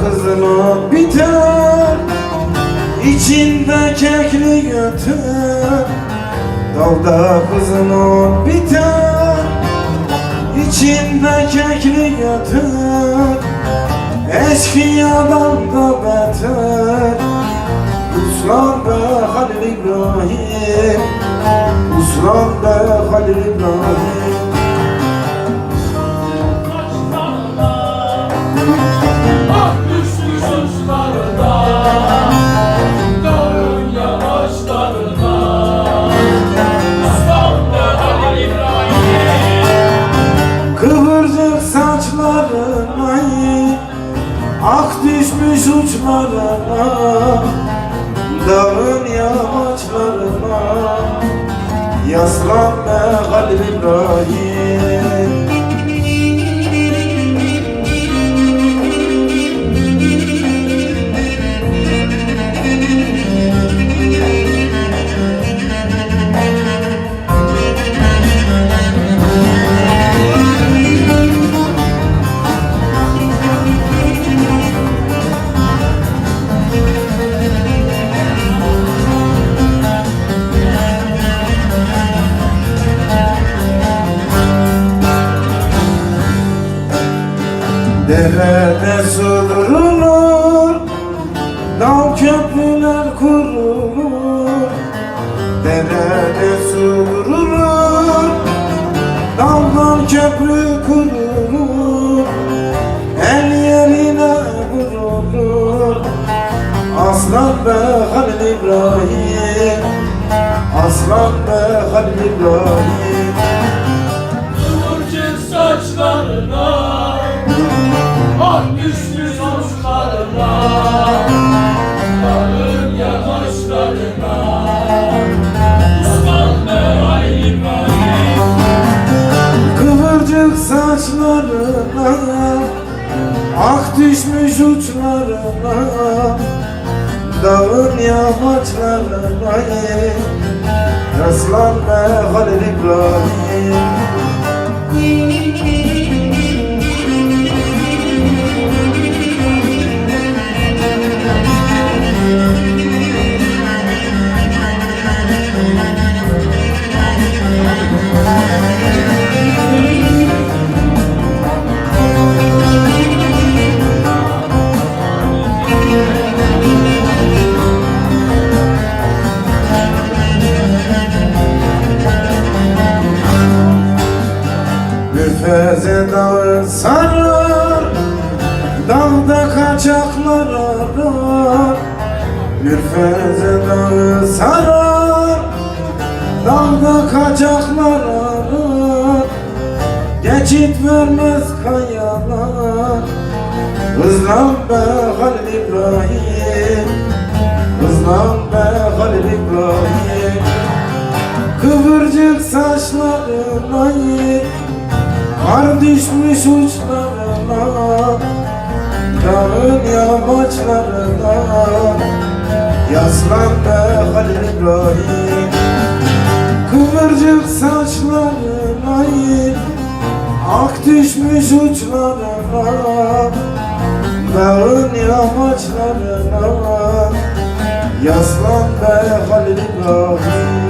kızıl ot biter, içinde kekli götür. Dalda kızıl ot biter, içinde kekli götür. Eskiyadan da beter, uslan be Halil İbrahim, uslan be Halil İbrahim. Kıvırcık saçlarına, ak düşmüş uçlarına, dağın yamaçlarına, yaslan be Halil İbrahim. Derede su durulur, dağ köprüler kurulur. Derede su durulur, dağlar köprü kurulur. El yerine vurulur, aslan be Halil İbrahim, aslan be Halil İbrahim. Kıvırcık saçlarına, ak düşmüş uçlarına, dağın yamaçlarına, uslan be Halil İbrahim. Kıvırcık saçlarına, ak düşmüş uçlarına, dağın yamaçlarına, yaslan be Halil İbrahim. Ürfeze dağı sarar, dağda kaçaklar arar. Ürfeze dağı sarar, dağda kaçaklar arar. Geçit vermez kayalar, hızlan be Halil İbrahim, hızlan be Halil İbrahim. Kıvırcık saçlarına, kar düşmüş uçlarına, dağın yamaçlarına, yaslan be Halil İbrahim. Kıvırcık saçlarına, ak düşmüş uçlarına, dağın yamaçlarına, yaslan be Halil İbrahim.